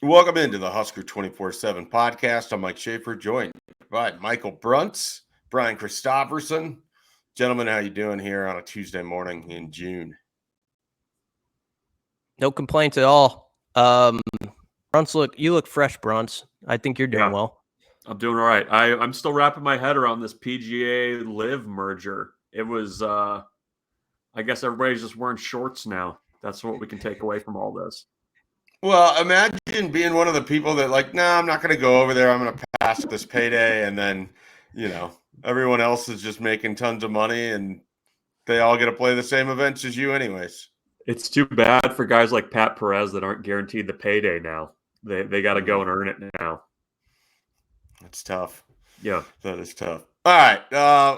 Welcome into the Husker247 Podcast. I'm Mike Schaefer, joined by Michael Bruntz, Brian Christopherson. Gentlemen, how you doing here on a Tuesday morning in June? No complaints at all. Bruntz, you look fresh, Bruntz. I think you're doing well. I'm doing all right. I'm still wrapping my head around this PGA Live merger. It was, I guess everybody's just wearing shorts now. That's what we can take away from all this. Well, imagine being one of the people that I'm not going to go over there. I'm going to pass this payday. And then, everyone else is just making tons of money and they all get to play the same events as you anyways. It's too bad for guys like Pat Perez that aren't guaranteed the payday now. They got to go and earn it now. That's tough. Yeah. That is tough. All right.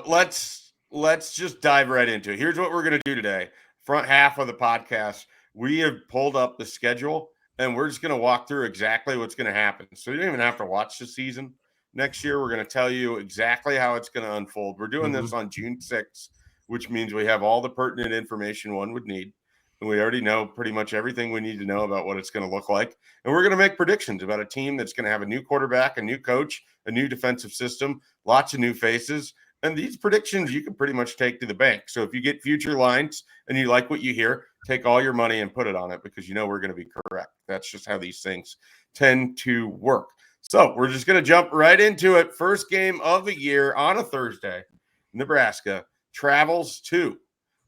Let's just dive right into it. Here's what we're going to do today. Front half of the podcast, we have pulled up the schedule. And we're just going to walk through exactly what's going to happen. So you don't even have to watch the season. Next year, we're going to tell you exactly how it's going to unfold. We're doing this on June 6th, which means we have all the pertinent information one would need. And we already know pretty much everything we need to know about what it's going to look like. And we're going to make predictions about a team that's going to have a new quarterback, a new coach, a new defensive system, lots of new faces. And these predictions you can pretty much take to the bank. So if you get future lines and you like what you hear, take all your money and put it on it because we're going to be correct. That's just how these things tend to work. So we're just going to jump right into it. First game of the year on a Thursday. Nebraska travels to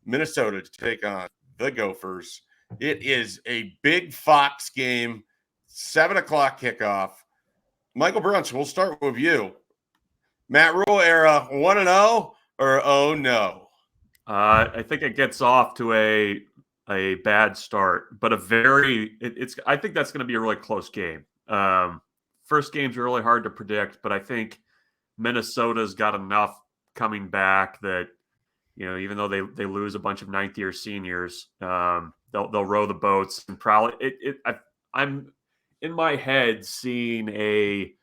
Minnesota to take on the Gophers. It is a big Fox game, 7 o'clock kickoff. Michael Bruntz, we'll start with you. Matt Rule era 1-0 or oh no? I think it gets off to a bad start, but I think that's going to be a really close game. First games are really hard to predict, but I think Minnesota's got enough coming back that, even though they lose a bunch of ninth-year seniors, they'll row the boats and probably I'm in my head seeing a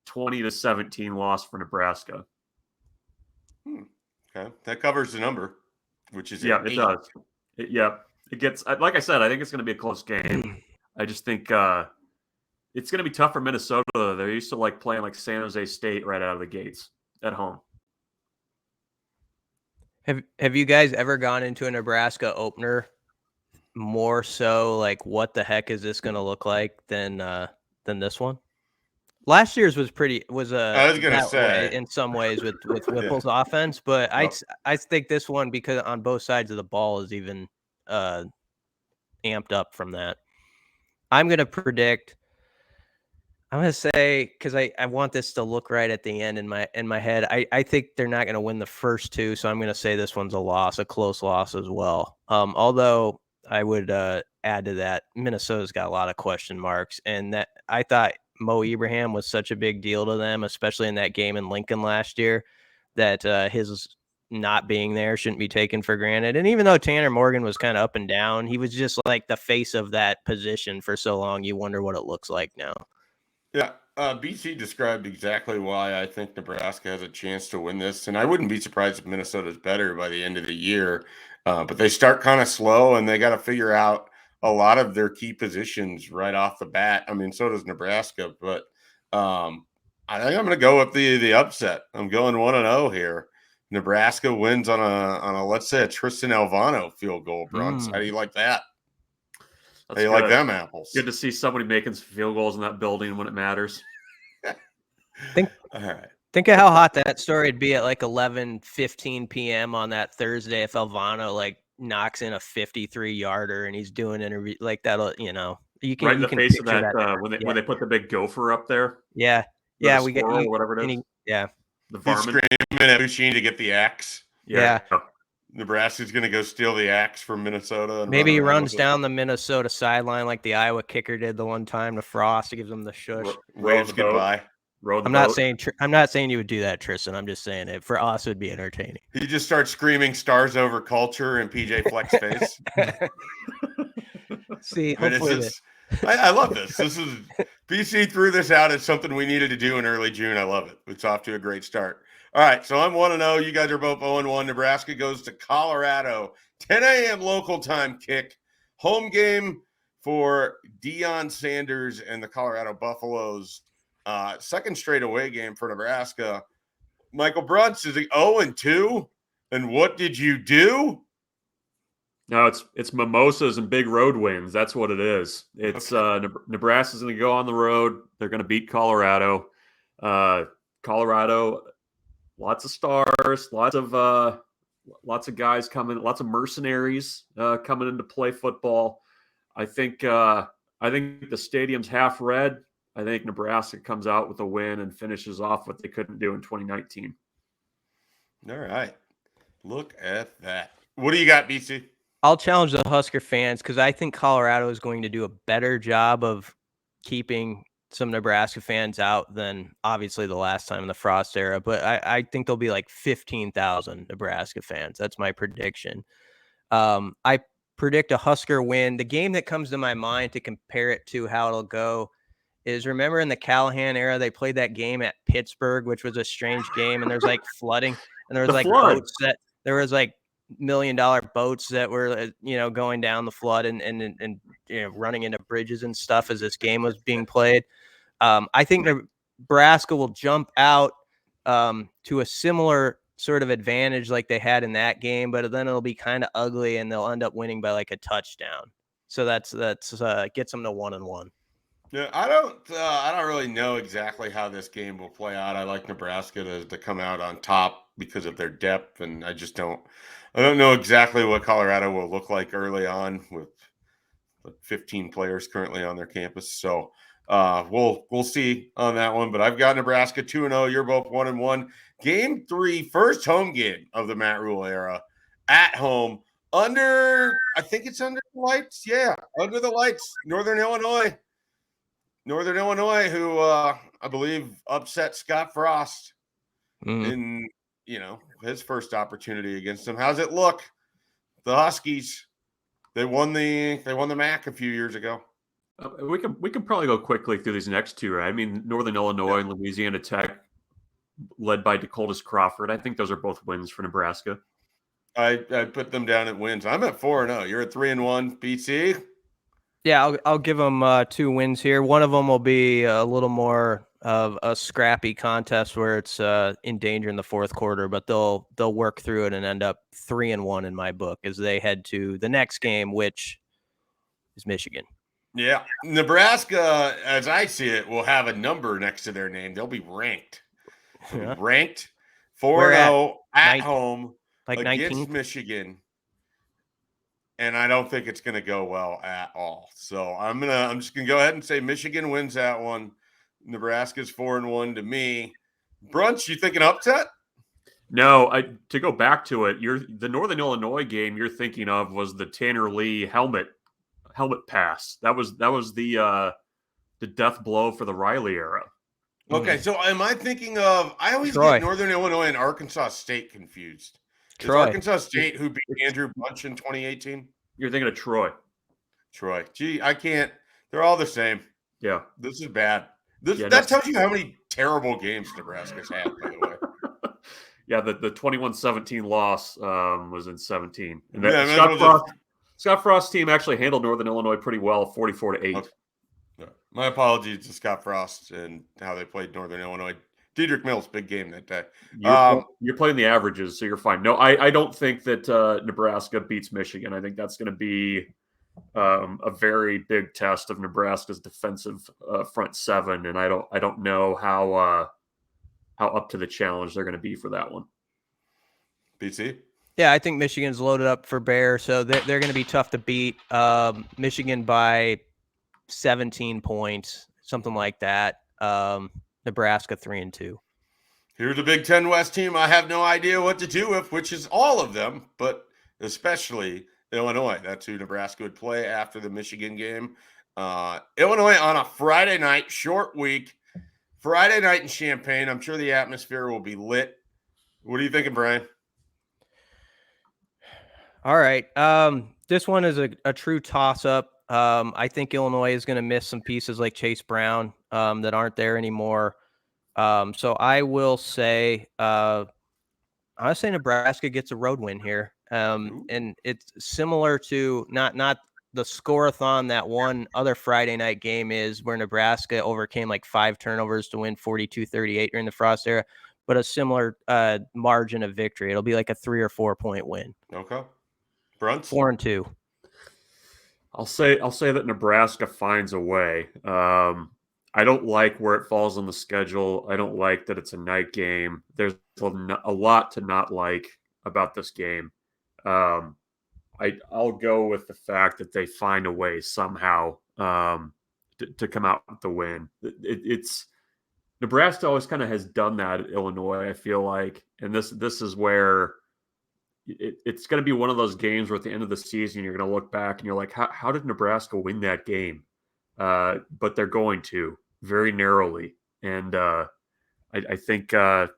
20-17 loss for Nebraska. Okay, that covers the number, which is it does. It gets, like I said, I think it's going to be a close game. I just think it's going to be tough for Minnesota. They're used to playing like San Jose State right out of the gates at home. Have you guys ever gone into a Nebraska opener more so what the heck is this going to look like than this one? Last year's was I was going to say in some ways with Whipple's offense, but I think this one, because on both sides of the ball, is even amped up from that. I'm going to say, because I want this to look right at the end in my head. I think they're not going to win the first two, so I'm going to say this one's a close loss as well. Although I would add to that, Minnesota's got a lot of question marks, and that I thought Mo Ibrahim was such a big deal to them, especially in that game in Lincoln last year, that his not being there shouldn't be taken for granted. And even though Tanner Morgan was kind of up and down, he was just like the face of that position for so long. You wonder what it looks like now. Yeah, BC described exactly why I think Nebraska has a chance to win this. And I wouldn't be surprised if Minnesota's better by the end of the year. But they start kind of slow, and they got to figure out a lot of their key positions right off the bat. I mean, so does Nebraska, but I think I'm going to go with the upset. I'm going 1-0 here. Nebraska wins on a let's say a Tristan Alvano field goal, Bruntz. How do you like that? How do you like them apples? Good to see somebody making some field goals in that building when it matters. All right. Think of how hot that story would be at 11:15 p.m. on that Thursday if Alvano knocks in a 53-yarder and he's doing interview that'll, you can right in the can face of that when they put the big gopher up there. Yeah, we get whatever it is. The varmint. He's screaming at Bushine to get the axe. Yeah. Nebraska's going to go steal the axe from Minnesota. And maybe he runs down the Minnesota sideline like the Iowa kicker did the one time to Frost to give them the shush. Waves goodbye. I'm not saying you would do that, Tristan. I'm just saying it for us. It would be entertaining. He just starts screaming "Stars over culture" in PJ Fleck's face. See, I love this. This is BC threw this out as something we needed to do in early June. I love it. It's off to a great start. All right, so I'm 1-0. You guys are both 0-1. Nebraska goes to Colorado. 10 a.m. local time kick. Home game for Deion Sanders and the Colorado Buffaloes. Second straight away game for Nebraska. Michael Bruntz is 0-2. And what did you do? No, it's mimosas and big road wins. That's what it is. It's Nebraska's going to go on the road. They're going to beat Colorado. Colorado, lots of stars, lots of guys coming, lots of mercenaries coming in to play football. I think the stadium's half red. I think Nebraska comes out with a win and finishes off what they couldn't do in 2019. All right. Look at that. What do you got, BC? I'll challenge the Husker fans because I think Colorado is going to do a better job of keeping some Nebraska fans out than obviously the last time in the Frost era. But I think there'll be like 15,000 Nebraska fans. That's my prediction. I predict a Husker win. The game that comes to my mind to compare it to how it'll go is, remember in the Callahan era, they played that game at Pittsburgh, which was a strange game. And there's like flooding and there was like boats that there was like $1 million boats that were, going down the flood and running into bridges and stuff as this game was being played. I think Nebraska will jump out to a similar sort of advantage like they had in that game, but then it'll be kind of ugly and they'll end up winning by like a touchdown. So that's gets them to 1-1. Yeah, I don't really know exactly how this game will play out. I like Nebraska to come out on top because of their depth, and I don't know exactly what Colorado will look like early on with 15 players currently on their campus. So we'll see on that one. But I've got Nebraska 2-0. You're both 1-1. Game 3, first home game of the Matt Rule era, at home I think it's under the lights. Yeah, under the lights, Northern Illinois. Northern Illinois, who I believe upset Scott Frost in his first opportunity against them. How's it look? The Huskies, they won the MAC a few years ago. We can probably go quickly through these next two, right? I mean, Northern Illinois and Louisiana Tech, led by Dakotas Crawford. I think those are both wins for Nebraska. I put them down at wins. I'm at 4-0. You're at 3-1. BC. Yeah, I'll give them 2 wins here. One of them will be a little more of a scrappy contest where it's in danger in the fourth quarter, but they'll work through it and end up 3-1 in my book as they head to the next game, which is Michigan. Yeah, Nebraska, as I see it, will have a number next to their name. They'll be ranked. Ranked 4-0 at home against 19th? Michigan. And I don't think it's going to go well at all. So I'm just going to go ahead and say Michigan wins that one. Nebraska's 4-1 to me. Bruntz, you think an upset? No, to go back to it, the Northern Illinois game you're thinking of was the Tanner Lee helmet pass. That was the death blow for the Riley era. Okay, so am I thinking of? I always get Northern Illinois and Arkansas State confused. Is Arkansas State who beat Andrew Bunch in 2018? You're thinking of Troy. Gee, I can't. They're all the same. Yeah. This is bad. That tells you how many terrible games Nebraska's had, by the way. Yeah, the 21-17 loss was in 17. And Scott Frost's team actually handled Northern Illinois pretty well, 44-8. Okay. My apologies to Scott Frost and how they played Northern Illinois. Dedrick Mills, big game that day. You're playing the averages, so you're fine. No, I don't think that Nebraska beats Michigan. I think that's going to be a very big test of Nebraska's defensive front seven, and I don't know how up to the challenge they're going to be for that one. BC? Yeah, I think Michigan's loaded up for bear, so they're going to be tough to beat. Michigan by 17 points, something like that. Nebraska 3-2. Here's a Big Ten West team I have no idea what to do with, which is all of them, but especially Illinois. That's who Nebraska would play after the Michigan game. Illinois on a Friday night, short week. Friday night in Champaign. I'm sure the atmosphere will be lit. What are you thinking, Brian? All right. This one is a true toss-up. I think Illinois is going to miss some pieces like Chase Brown that aren't there anymore. So I will say, Nebraska gets a road win here. And it's similar to not the scoreathon that one other Friday night game is, where Nebraska overcame like 5 turnovers to win 42-38 during the Frost era, but a similar margin of victory. It'll be like a 3 or 4 point win. Okay. Bruntz? 4-2. I'll say that Nebraska finds a way. I don't like where it falls on the schedule. I don't like that it's a night game. There's a lot to not like about this game. I'll go with the fact that they find a way somehow to come out with the win. It's Nebraska always kind of has done that at Illinois, I feel like, and this is where it's going to be one of those games where at the end of the season you're going to look back and you're like, how did Nebraska win that game? But they're going to very narrowly, and I think I'll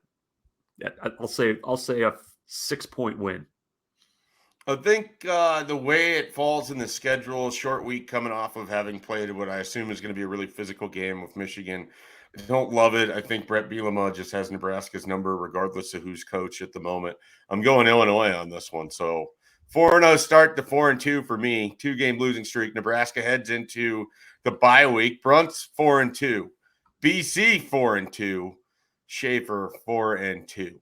say a 6-point win. I think the way it falls in the schedule, short week coming off of having played what I assume is going to be a really physical game with Michigan. I don't love it. I think Brett Bielema just has Nebraska's number regardless of who's coach at the moment. I'm going Illinois on this one. So 4-0 start to 4-2 for me. 2-game losing streak. Nebraska heads into the bye week. Bruntz 4-2. BC 4-2. Schaefer 4-2.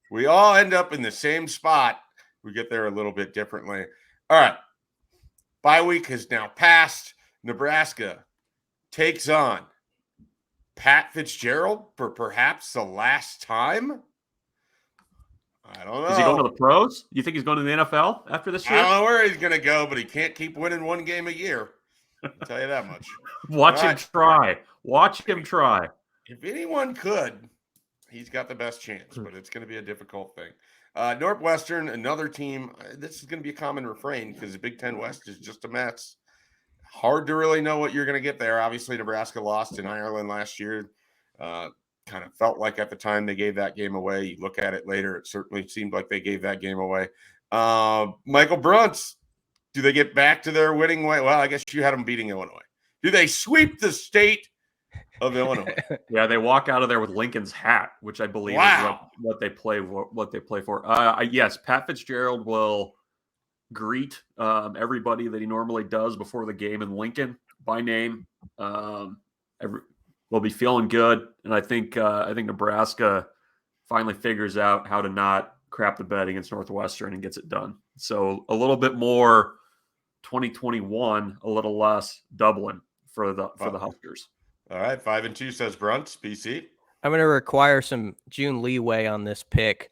We all end up in the same spot. We get there a little bit differently. All right. Bye week has now passed. Nebraska takes on Pat Fitzgerald for perhaps the last time. I don't know. Is he going to the pros? You think he's going to the NFL after this year? I don't know where he's going to go, but he can't keep winning one game a year. I'll tell you that much. Watch him try. Watch him try. If anyone could, he's got the best chance, but it's going to be a difficult thing. Northwestern, another team. This is going to be a common refrain because the Big Ten West is just a mess. Hard to really know what you're going to get there. Obviously, Nebraska lost in Ireland last year. Kind of felt like at the time they gave that game away. You look at it later, it certainly seemed like they gave that game away. Michael Bruntz, do they get back to their winning way? Well, I guess you had them beating Illinois. Do they sweep the state of Illinois? Yeah, they walk out of there with Lincoln's hat, which I believe is what they play for. Yes, Pat Fitzgerald will greet everybody that he normally does before the game in Lincoln by name. Will be feeling good, and I think Nebraska finally figures out how to not crap the bed against Northwestern and gets it done. So a little bit more 2021, a little less Dublin for the Huskers. All right, 5-2 says Bruntz. BC. I'm going to require some June leeway on this pick.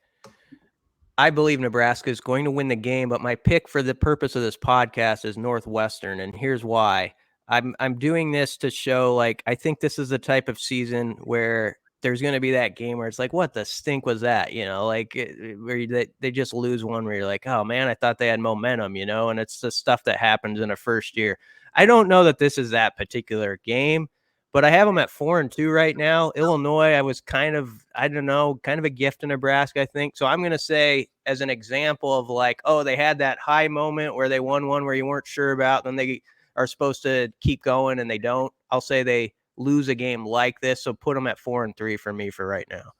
I believe Nebraska is going to win the game, but my pick for the purpose of this podcast is Northwestern, and here's why. I'm doing this to show, like, I think this is the type of season where there's going to be that game where it's like, what the stink was that? You know, like where they just lose one where you're like, oh man, I thought they had momentum, you know, and it's the stuff that happens in a first year. I don't know that this is that particular game, but I have them at 4-2 right now. Illinois, I was kind of a gift to Nebraska, I think. So I'm going to say, as an example of like, oh, they had that high moment where they won one where you weren't sure about, then they are supposed to keep going and they don't. I'll say they lose a game like this. So put them at 4-3 for me for right now.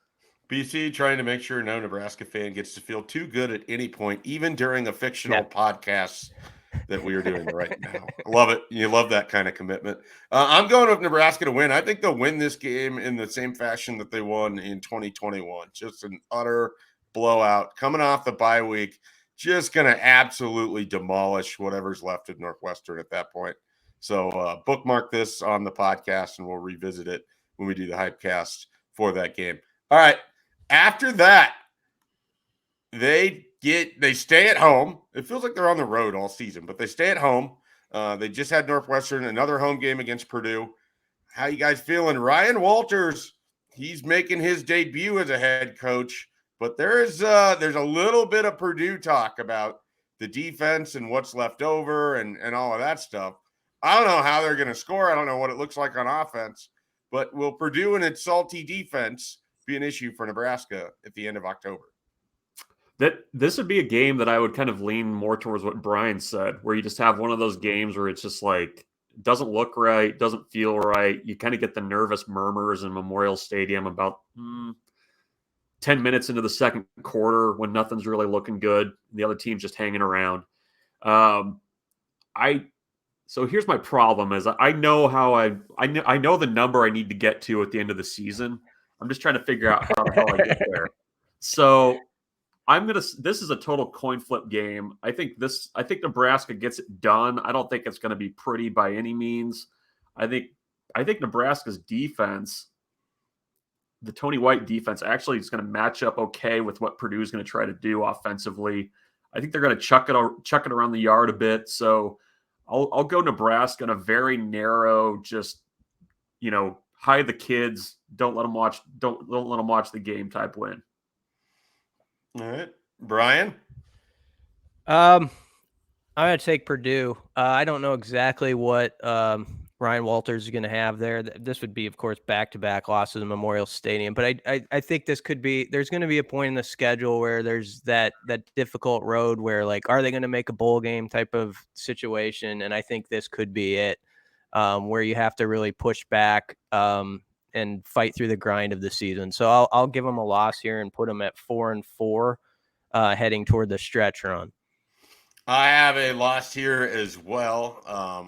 BC trying to make sure no Nebraska fan gets to feel too good at any point, even during a fictional podcast that we are doing right now. I love it. You love that kind of commitment. I'm going with Nebraska to win. I think they'll win this game in the same fashion that they won in 2021. Just an utter blowout coming off the bye week. Just going to absolutely demolish whatever's left of Northwestern at that point. So bookmark this on the podcast, and we'll revisit it when we do the Hypecast for that game. All right. After that, they stay at home. It feels like they're on the road all season, but they stay at home. They just had Northwestern, another home game against Purdue. How you guys feeling? Ryan Walters, he's making his debut as a head coach, but there's a little bit of Purdue talk about the defense and what's left over and all of that stuff. I don't know how they're going to score. I don't know what it looks like on offense, but will Purdue and its salty defense be an issue for Nebraska at the end of October? This would be a game that I would kind of lean more towards what Brian said, where you just have one of those games where it's just like, doesn't look right, doesn't feel right. You kind of get the nervous murmurs in Memorial Stadium about 10 minutes into the second quarter when nothing's really looking good. The other team's just hanging around. So here's my problem: is I know how I know the number I need to get to at the end of the season. I'm just trying to figure out how the hell I get there. So This is a total coin flip game. I think Nebraska gets it done. I don't think it's going to be pretty by any means. I think Nebraska's defense, the Tony White defense, actually is going to match up okay with what Purdue is going to try to do offensively. I think they're going to chuck it around the yard a bit. So I'll go Nebraska in a very narrow, just hide the kids, don't let them watch the game type win. All right, Brian. I'm gonna take Purdue. I don't know exactly what Ryan Walters is going to have there. This would be, of course, back-to-back losses in Memorial Stadium. But I think this could be – there's going to be a point in the schedule where there's that difficult road where, like, are they going to make a bowl game type of situation? And I think this could be it, where you have to really push back and fight through the grind of the season. So I'll give them a loss here and put them at 4-4 heading toward the stretch run. I have a loss here as well.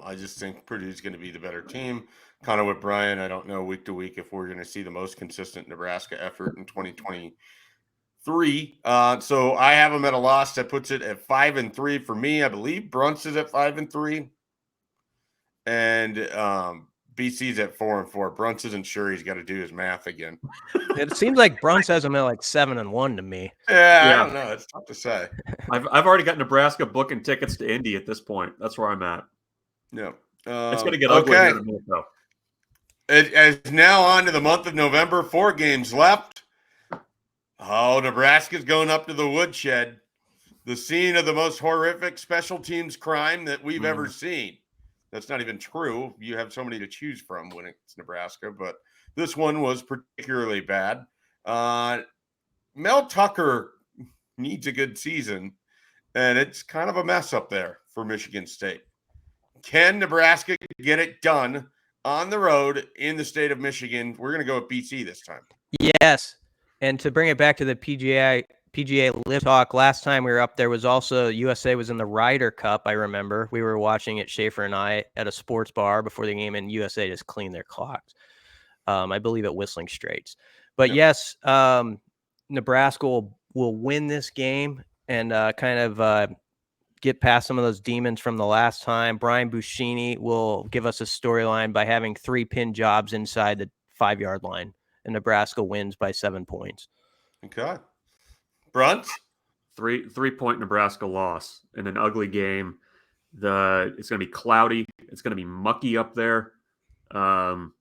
I just think Purdue's going to be the better team. Kind of with Brian, I don't know week to week if we're going to see the most consistent Nebraska effort in 2023. So I have them at a loss that puts it at 5-3 for me. I believe Bruntz is at 5-3, and BC's at 4-4. Bruntz isn't sure. He's got to do his math again. It seems like Bruntz has them at like 7-1 to me. Yeah, I don't know. It's tough to say. I've already got Nebraska booking tickets to Indy at this point. That's where I'm at. Yeah. It's going to get ugly here in a minute, though. It is now on to the month of November. 4 games left. Oh, Nebraska's going up to the woodshed, the scene of the most horrific special teams crime that we've ever seen. That's not even true. You have so many to choose from when it's Nebraska, but this one was particularly bad. Mel Tucker needs a good season, and it's kind of a mess up there for Michigan State. Can Nebraska get it done on the road in the state of Michigan? We're going to go with BC this time. Yes, and to bring it back to the PGA Live Talk, last time we were up there was also USA was in the Ryder Cup. I remember we were watching it, Schaefer and I, at a sports bar before the game, and USA just cleaned their clocks. I believe at Whistling Straits. But yes, Nebraska will win this game and kind of get past some of those demons from the last time. Brian Buschini will give us a storyline by having 3 pin jobs inside the 5-yard line, and Nebraska wins by 7 points. Okay. Bruntz? 3-point Nebraska loss in an ugly game. It's going to be cloudy. It's going to be mucky up there. And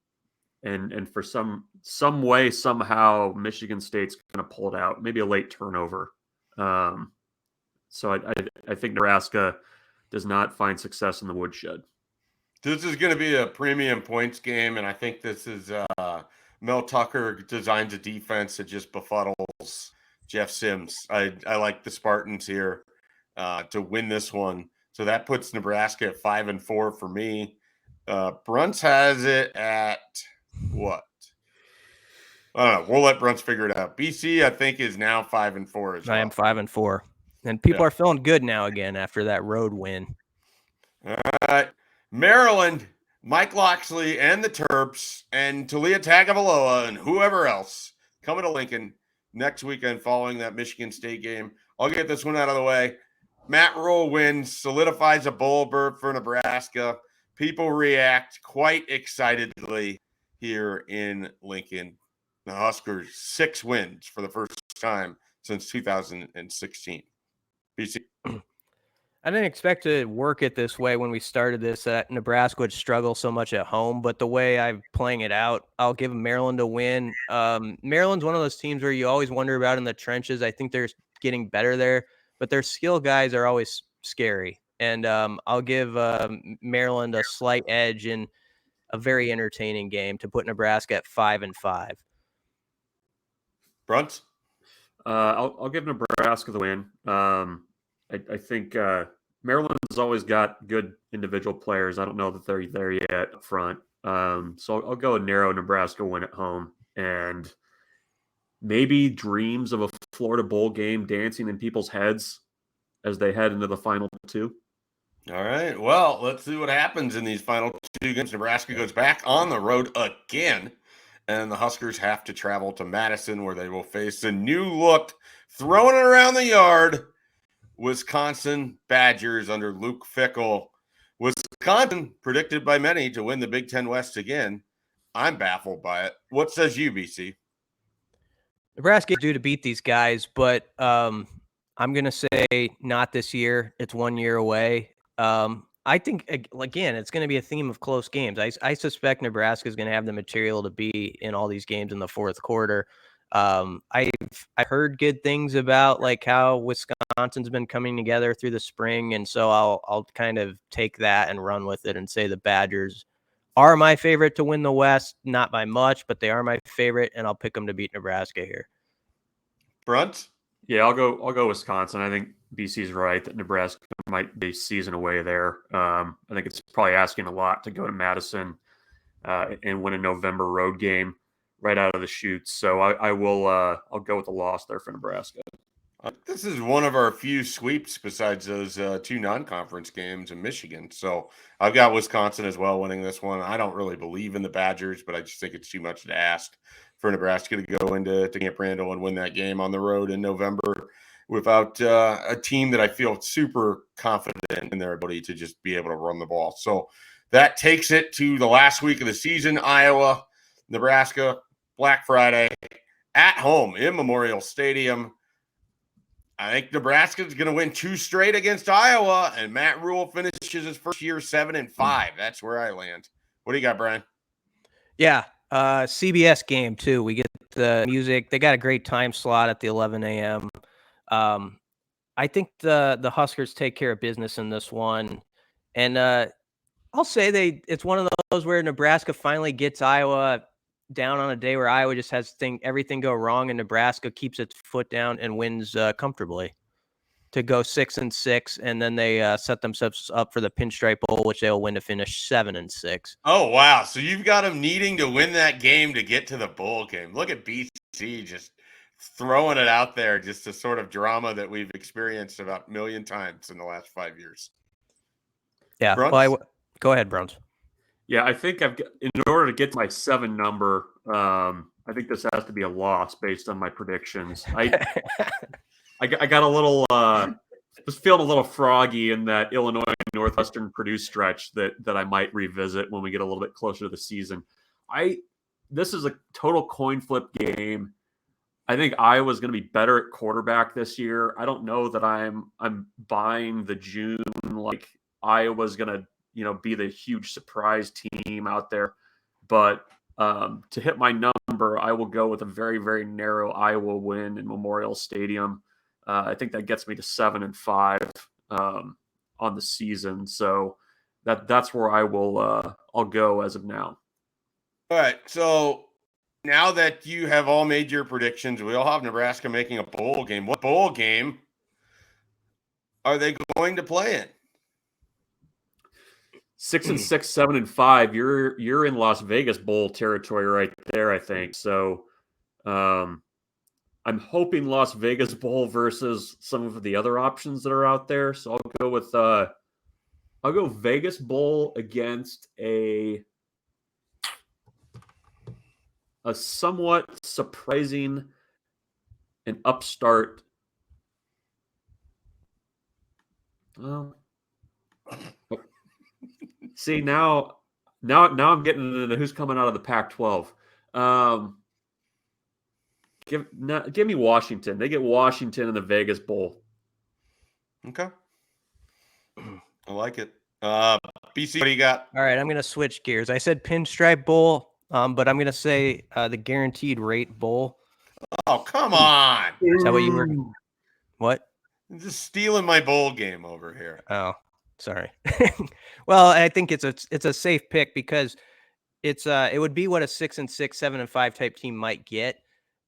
for some way, somehow, Michigan State's going to pull it out. Maybe a late turnover. So I think Nebraska does not find success in the woodshed. This is going to be a premium points game, and I think this is Mel Tucker designs a defense that just befuddles Jeff Sims. I like the Spartans here to win this one. So that puts Nebraska at 5-4 for me. Bruntz has it at what? I don't know. We'll let Bruntz figure it out. BC, I think, is now 5-4 as well. I am 5-4. And people are feeling good now again after that road win. All right. Maryland, Mike Loxley and the Terps and Talia Tagovailoa and whoever else coming to Lincoln next weekend following that Michigan State game. I'll get this one out of the way. Matt Rule wins, solidifies a bowl berth for Nebraska. People react quite excitedly here in Lincoln. The Huskers, 6 wins for the first time since 2016. BC. I didn't expect to work it this way when we started this, that Nebraska would struggle so much at home, but the way I'm playing it out, I'll give Maryland a win. Maryland's one of those teams where you always wonder about in the trenches. I think they're getting better there, but their skill guys are always scary. And I'll give Maryland a slight edge in a very entertaining game to put Nebraska at 5-5. Bruntz? I'll give Nebraska the win. I think Maryland has always got good individual players. I don't know that they're there yet up front. So I'll go a narrow Nebraska win at home. And maybe dreams of a Florida Bowl game dancing in people's heads as they head into the final 2. All right. Well, let's see what happens in these final two games. Nebraska goes back on the road again, and the Huskers have to travel to Madison, where they will face a new look, throwing it around the yard, Wisconsin Badgers under Luke Fickell. Wisconsin predicted by many to win the Big Ten West again. I'm baffled by it. What says you, BC? Nebraska is due to beat these guys, but I'm going to say not this year. It's 1 year away. I think, again, it's going to be a theme of close games. I suspect Nebraska is going to have the material to be in all these games in the fourth quarter. I've heard good things about like how Wisconsin's been coming together through the spring, and so I'll kind of take that and run with it and say the Badgers are my favorite to win the West, not by much, but they are my favorite, and I'll pick them to beat Nebraska here. Bruntz? Yeah, I'll go Wisconsin. I think BC's right that Nebraska might be a season away there. I think it's probably asking a lot to go to Madison and win a November road game right out of the chutes. So I'll go with the loss there for Nebraska. This is one of our few sweeps besides those two non-conference games in Michigan. So I've got Wisconsin as well winning this one. I don't really believe in the Badgers, but I just think it's too much to ask for Nebraska to go into Camp Randall and win that game on the road in November without a team that I feel super confident in their ability to just be able to run the ball. So that takes it to the last week of the season. Iowa, Nebraska, Black Friday at home in Memorial Stadium. I think Nebraska is going to win 2 straight against Iowa, and Matt Rule finishes his first year 7-5. That's where I land. What do you got, Brian? Yeah, CBS game too. We get the music. They got a great time slot at the 11 a.m. I think the Huskers take care of business in this one, and I'll say it's one of those where Nebraska finally gets Iowa down on a day where Iowa just has everything go wrong, and Nebraska keeps its foot down and wins comfortably to go 6-6, and then they set themselves up for the Pinstripe Bowl, which they'll win to finish 7-6. Oh, wow. So you've got them needing to win that game to get to the bowl game. Look at BC just throwing it out there, just a sort of drama that we've experienced about 1 million times in the last 5 years. Yeah. Well, go ahead, Bruntz. Yeah, I think in order to get to my 7 number, I think this has to be a loss based on my predictions. I got a little was feeling a little froggy in that Illinois Northwestern Purdue stretch that I might revisit when we get a little bit closer to the season. This is a total coin flip game. I think Iowa's going to be better at quarterback this year. I don't know that I'm buying the June like Iowa's going to be the huge surprise team out there. But to hit my number, I will go with a very, very narrow Iowa win in Memorial Stadium. I think that gets me to 7-5 on the season. So that's where I will I'll go as of now. All right. So now that you have all made your predictions, we all have Nebraska making a bowl game. What bowl game are they going to play in? 6-6, 7-5. You're in Las Vegas Bowl territory right there, I think. So I'm hoping Las Vegas Bowl versus some of the other options that are out there. So I'll go Vegas Bowl against a somewhat surprising and upstart. See, now I'm getting into who's coming out of the Pac-12. Give me Washington. They get Washington in the Vegas Bowl. Okay. I like it. BC, what do you got? All right, I'm going to switch gears. I said Pinstripe Bowl, but I'm going to say the Guaranteed Rate Bowl. Oh, come on. Is that what you were? What? I'm just stealing my bowl game over here. Oh, sorry. Well, I think it's a safe pick because it would be what a 6-6, 7-5 type team might get.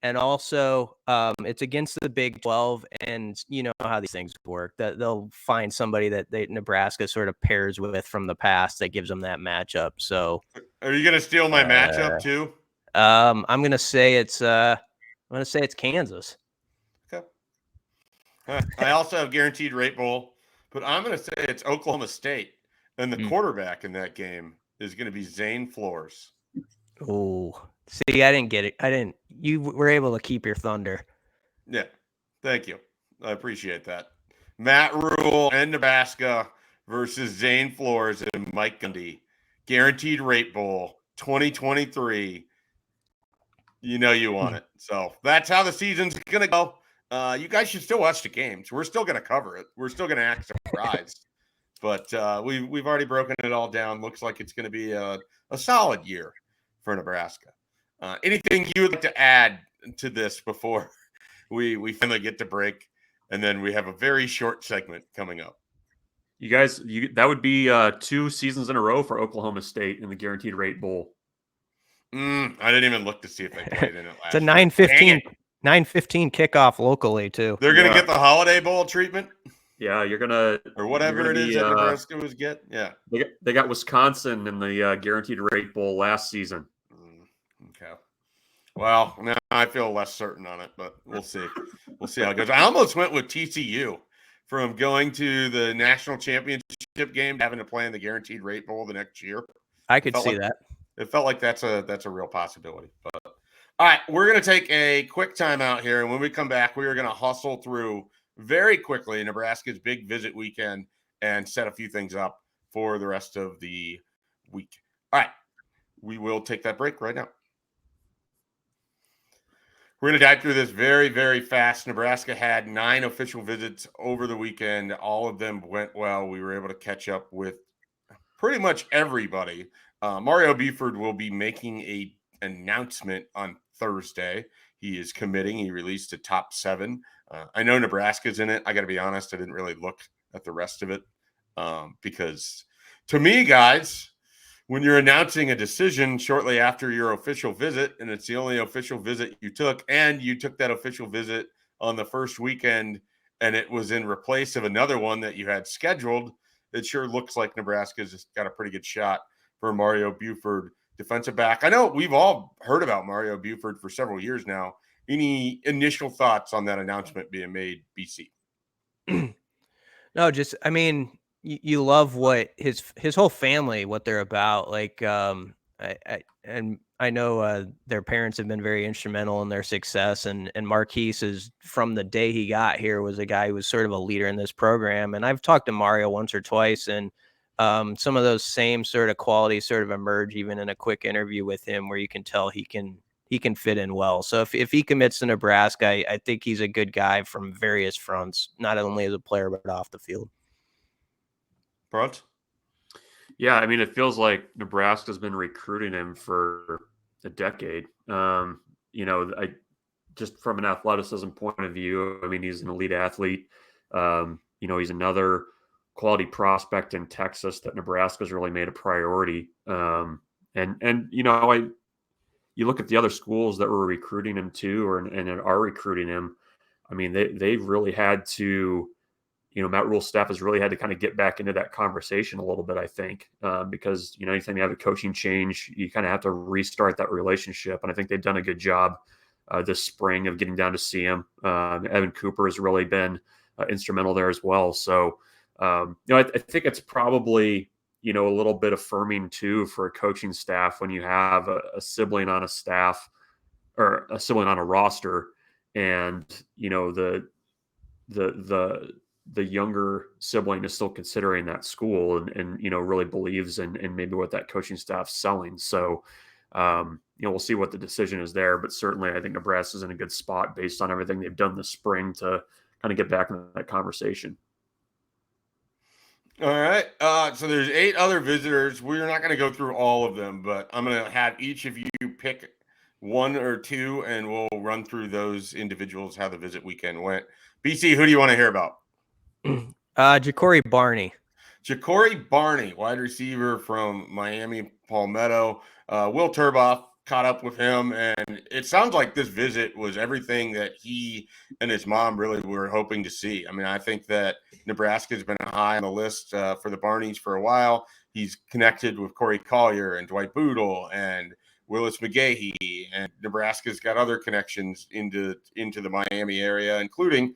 And also, it's against the Big 12, and you know how these things work. That they'll find somebody that Nebraska sort of pairs with from the past that gives them that matchup. So, are you going to steal my matchup too? I'm going to say it's Kansas. Okay. I also have Guaranteed Rate Bowl, but I'm going to say it's Oklahoma State, and the Hmm. quarterback in that game is going to be Zane Flores. Oh, see, I didn't get it. You were able to keep your thunder. Yeah, thank you. I appreciate that. Matt Rule and Nebraska versus Zane Flores and Mike Gundy. Guaranteed Rate Bowl 2023. You know you want it. So that's how the season's going to go. You guys should still watch the games. We're still going to cover it. We're still going to act surprised. But we've already broken it all down. Looks like it's going to be a solid year for Nebraska. Anything you would like to add to this before we finally get to break, and then we have a very short segment coming up? You guys, that would be 2 seasons in a row for Oklahoma State in the Guaranteed Rate Bowl. I didn't even look to see if they played in it last It's a 9:15 kickoff locally too. They're going to get the Holiday Bowl treatment? Yeah, you're gonna or whatever it is that Nebraska was getting. Yeah, they got Wisconsin in the Guaranteed Rate Bowl last season. Okay. Well, now I feel less certain on it, but we'll see. We'll see how it goes. I almost went with TCU from going to the national championship game, having to play in the Guaranteed Rate Bowl the next year. I could see that. It felt like that's a real possibility. But all right, we're going to take a quick timeout here, and when we come back, we are going to hustle through very quickly Nebraska's big visit weekend and set a few things up for the rest of the week. All right, we will take that break right now. We're going to dive through this very, very fast. Nebraska had 9 official visits over the weekend. All of them went well. We were able to catch up with pretty much everybody. Mario Buford will be making an announcement on Thursday. He is committing. He released a top 7. I know Nebraska's in it. I got to be honest, I didn't really look at the rest of it because to me, guys, when you're announcing a decision shortly after your official visit, and it's the only official visit you took, and you took that official visit on the first weekend, and it was in replace of another one that you had scheduled, it sure looks like Nebraska's just got a pretty good shot for Mario Buford, defensive back. I know we've all heard about Mario Buford for several years now. Any initial thoughts on that announcement being made, BC? No, just, I mean, you love what his whole family, what they're about. Like, I know their parents have been very instrumental in their success, and Marquise is, from the day he got here, was a guy who was sort of a leader in this program. And I've talked to Mario once or twice, and some of those same sort of qualities sort of emerge even in a quick interview with him, where you can tell he can fit in well. So if he commits to Nebraska, I think he's a good guy from various fronts, not only as a player but off the field. Bruntz? Yeah, I mean, it feels like Nebraska's been recruiting him for a decade. Just from an athleticism point of view, I mean, he's an elite athlete. He's another quality prospect in Texas that Nebraska's really made a priority. You look at the other schools that were recruiting him too, and are recruiting him. I mean, they've really had to, Matt Rule's staff has really had to kind of get back into that conversation a little bit, I think, because, anytime you have a coaching change, you kind of have to restart that relationship. And I think they've done a good job this spring of getting down to see him. Evan Cooper has really been instrumental there as well. So, I think it's probably, a little bit affirming too for a coaching staff when you have a sibling on a staff or a sibling on a roster, and the younger sibling is still considering that school and really believes in maybe what that coaching staff's selling. So we'll see what the decision is there, but certainly I think Nebraska's in a good spot based on everything they've done this spring to kind of get back into that conversation. All right. So there's 8 other visitors. We're not going to go through all of them, but I'm going to have each of you pick 1 or 2, and we'll run through those individuals, how the visit weekend went. BC, who do you want to hear about? Ja'Cory Barney. Ja'Cory Barney, wide receiver from Miami Palmetto. Will Turboff caught up with him, and it sounds like this visit was everything that he and his mom really were hoping to see. I mean, I think that Nebraska's been high on the list for the Barneys for a while. He's connected with Corey Collier and Dwight Boodle and Willis McGahee, and Nebraska's got other connections into the Miami area, including,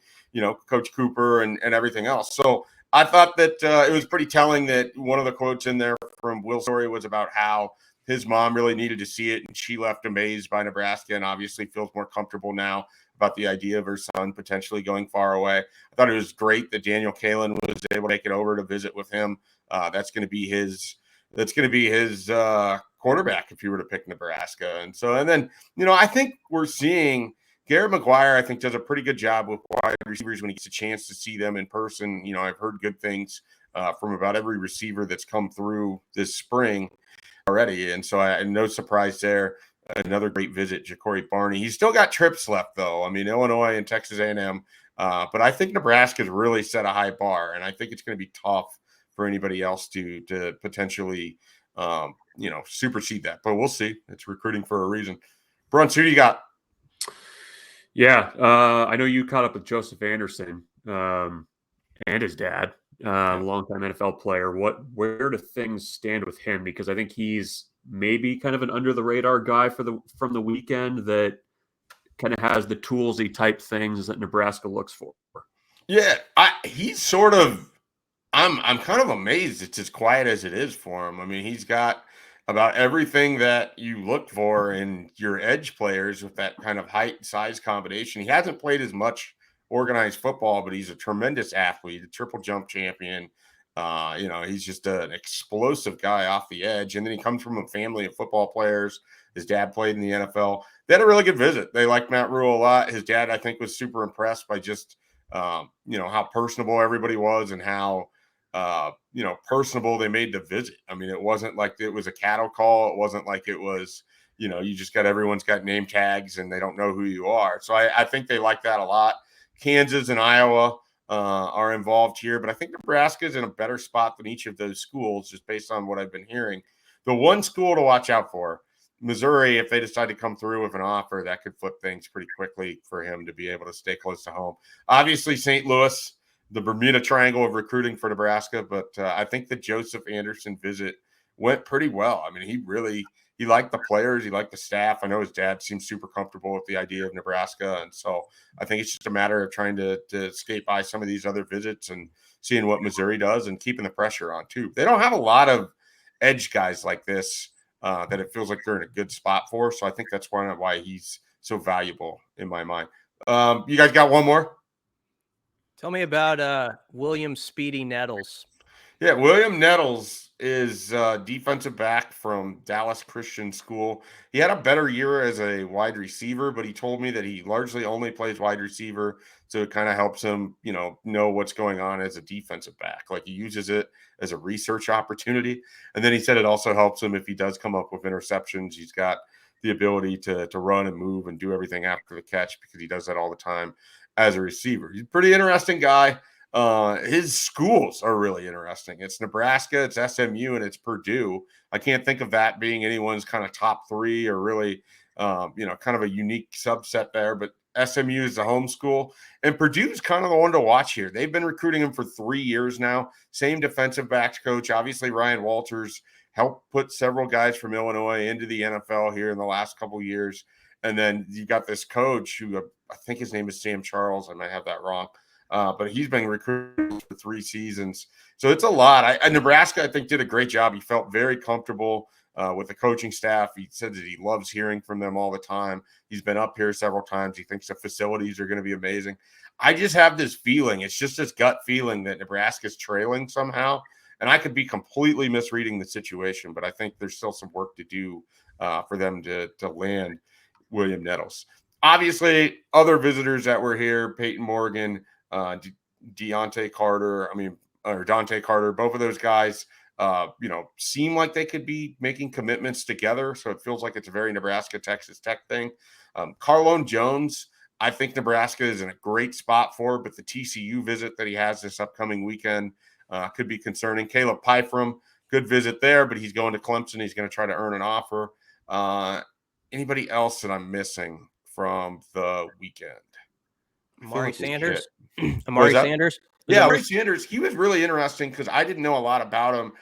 Coach Cooper and everything else. So I thought that it was pretty telling that one of the quotes in there from Will Story was about how his mom really needed to see it, and she left amazed by Nebraska and obviously feels more comfortable now about the idea of her son potentially going far away. I thought it was great that Daniel Kalen was able to take it over to visit with him. That's going to be his quarterback if you were to pick Nebraska. And then, I think we're seeing Garrett McGuire, I think, does a pretty good job with wide receivers when he gets a chance to see them in person. I've heard good things from about every receiver that's come through this spring already. And so no surprise there. Another great visit, Ja'Cory Barney. He's still got trips left, though. I mean, Illinois and Texas A&M. But I think Nebraska's really set a high bar, and I think it's going to be tough for anybody else to potentially, supersede that. But we'll see. It's recruiting for a reason. Bruntz, who do you got? Yeah, I know you caught up with Joseph Anderson and his dad, longtime NFL player. Where do things stand with him? Because I think he's maybe kind of an under the radar guy from the weekend that kind of has the toolsy type things that Nebraska looks for. Yeah, he's sort of. I'm kind of amazed it's as quiet as it is for him. I mean, he's got about everything that you look for in your edge players with that kind of height size combination. He hasn't played as much organized football, but he's a tremendous athlete, a triple jump champion. He's just an explosive guy off the edge. And then he comes from a family of football players. His dad played in the NFL. They had a really good visit. They liked Matt Rule a lot. His dad, I think, was super impressed by just, how personable everybody was and how, personable they made the visit. I mean, it wasn't like it was a cattle call. It wasn't like it was, you just got everyone's got name tags and they don't know who you are. So I think they like that a lot. Kansas and Iowa are involved here, but I think Nebraska is in a better spot than each of those schools, just based on what I've been hearing. The one school to watch out for, Missouri, if they decide to come through with an offer, that could flip things pretty quickly for him to be able to stay close to home. Obviously, St. Louis, the Bermuda Triangle of recruiting for Nebraska, but I think the Joseph Anderson visit went pretty well. I mean, he liked the players, he liked the staff. I know his dad seems super comfortable with the idea of Nebraska, and so I think it's just a matter of trying to skate by some of these other visits and seeing what Missouri does and keeping the pressure on too. They don't have a lot of edge guys like this that it feels like they're in a good spot for, so I think that's why he's so valuable in my mind. You guys got one more? Tell me about William Speedy Nettles. Yeah, William Nettles is defensive back from Dallas Christian School. He had a better year as a wide receiver, but he told me that he largely only plays wide receiver, so it kind of helps him, know what's going on as a defensive back. Like, he uses it as a research opportunity. And then he said it also helps him if he does come up with interceptions. He's got the ability to run and move and do everything after the catch because he does that all the time as a receiver. He's a pretty interesting guy. His schools are really interesting. It's Nebraska, it's SMU, and it's Purdue. I can't think of that being anyone's kind of top three or really, kind of a unique subset there. But SMU is the home school, and Purdue's kind of the one to watch here. They've been recruiting him for 3 years now. Same defensive backs coach. Obviously, Ryan Walters helped put several guys from Illinois into the NFL here in the last couple of years. And then you got this coach who I think his name is Sam Charles. I might have that wrong. But he's been recruited for 3 seasons. So it's a lot. Nebraska, I think, did a great job. He felt very comfortable with the coaching staff. He said that he loves hearing from them all the time. He's been up here several times. He thinks the facilities are going to be amazing. I just have this feeling. It's just this gut feeling that Nebraska's trailing somehow. And I could be completely misreading the situation, but I think there's still some work to do for them to land William Nettles. Obviously, other visitors that were here, Peyton Morgan, Dante Carter, both of those guys, seem like they could be making commitments together. So it feels like it's a very Nebraska, Texas Tech thing. Carlone Jones, I think Nebraska is in a great spot for, but the TCU visit that he has this upcoming weekend could be concerning. Caleb Pyfrom, good visit there, but he's going to Clemson. He's going to try to earn an offer. Anybody else that I'm missing from the weekend? Amari Sanders. Amari Sanders. Yeah, Amari Sanders. He was really interesting because I didn't know a lot about him.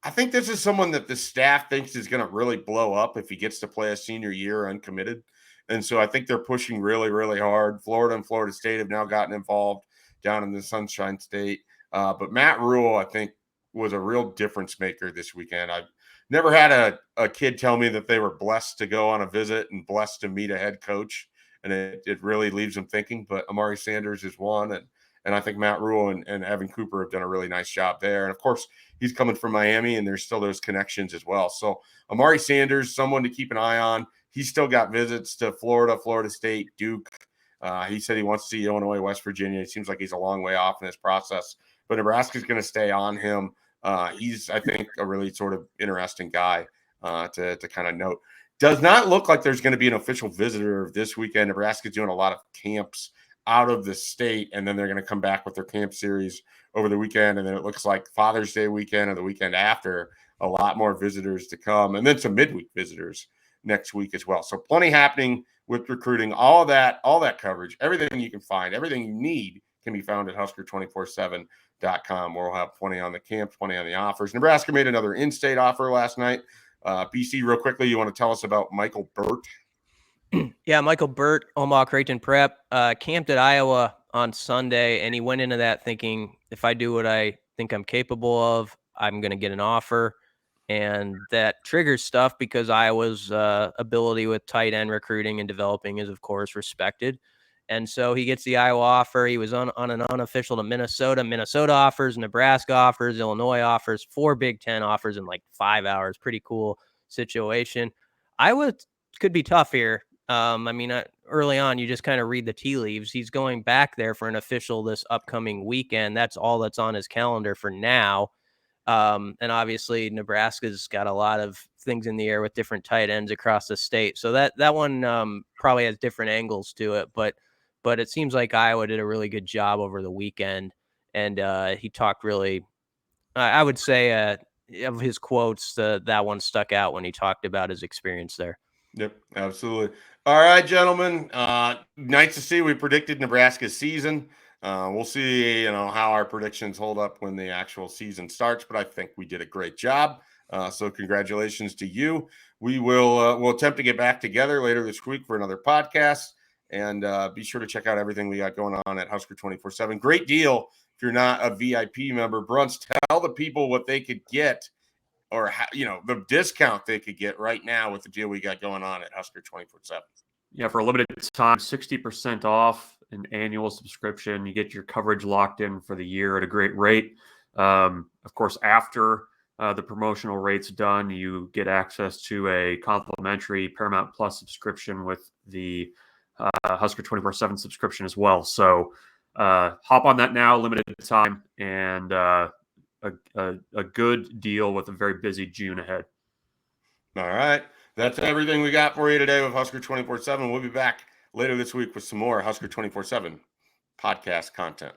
I think this is someone that the staff thinks is going to really blow up if he gets to play a senior year uncommitted. And so I think they're pushing really, really hard. Florida and Florida State have now gotten involved down in the Sunshine State. But Matt Rule, I think, was a real difference maker this weekend. I've never had a kid tell me that they were blessed to go on a visit and blessed to meet a head coach. And it really leaves them thinking. But Amari Sanders is one. And I think Matt Rule and Evan Cooper have done a really nice job there. And, of course, he's coming from Miami, and there's still those connections as well. So Amari Sanders, someone to keep an eye on. He's still got visits to Florida, Florida State, Duke. He said he wants to see Illinois, West Virginia. It seems like he's a long way off in this process. But Nebraska's going to stay on him. He's, I think, a really sort of interesting guy to kind of note. Does not look like there's going to be an official visitor this weekend. Nebraska's doing a lot of camps out of the state, and then they're going to come back with their camp series over the weekend. And then it looks like Father's Day weekend or the weekend after, a lot more visitors to come, and then some midweek visitors next week as well. So plenty happening with recruiting, all that coverage, everything you can find, everything you need can be found at Husker247.com, where we'll have plenty on the camps, plenty on the offers. Nebraska made another in-state offer last night. BC, real quickly, you want to tell us about Michael Burt? Yeah, Michael Burt, Omaha Creighton Prep, camped at Iowa on Sunday, and he went into that thinking, if I do what I think I'm capable of, I'm going to get an offer. And that triggers stuff because Iowa's ability with tight end recruiting and developing is, of course, respected. And so he gets the Iowa offer. He was on an unofficial to Minnesota. Minnesota offers, Nebraska offers, Illinois offers, 4 Big Ten offers in like 5 hours. Pretty cool situation. Iowa could be tough here. Early on, you just kind of read the tea leaves. He's going back there for an official this upcoming weekend. That's all that's on his calendar for now. And obviously Nebraska's got a lot of things in the air with different tight ends across the state. So that one probably has different angles to it, but it seems like Iowa did a really good job over the weekend. And he talked really, I would say of his quotes, that one stuck out when he talked about his experience there. Yep, absolutely. All right, gentlemen. Nice to see we predicted Nebraska's season. We'll see, how our predictions hold up when the actual season starts, but I think we did a great job. So congratulations to you. We'll attempt to get back together later this week for another podcast, and be sure to check out everything we got going on at Husker247. Great deal. If you're not a VIP member, Bruntz, tell the people what they could get, or the discount they could get right now with the deal we got going on at Husker247. Yeah, for a limited time, 60% off an annual subscription. You get your coverage locked in for the year at a great rate. Of course, after the promotional rate's done, you get access to a complimentary Paramount Plus subscription with the Husker 24/7 subscription as well. So hop on that now, limited time, and a good deal with a very busy June ahead. All right. That's everything we got for you today with Husker 24/7. We'll be back later this week with some more Husker 24/7 podcast content.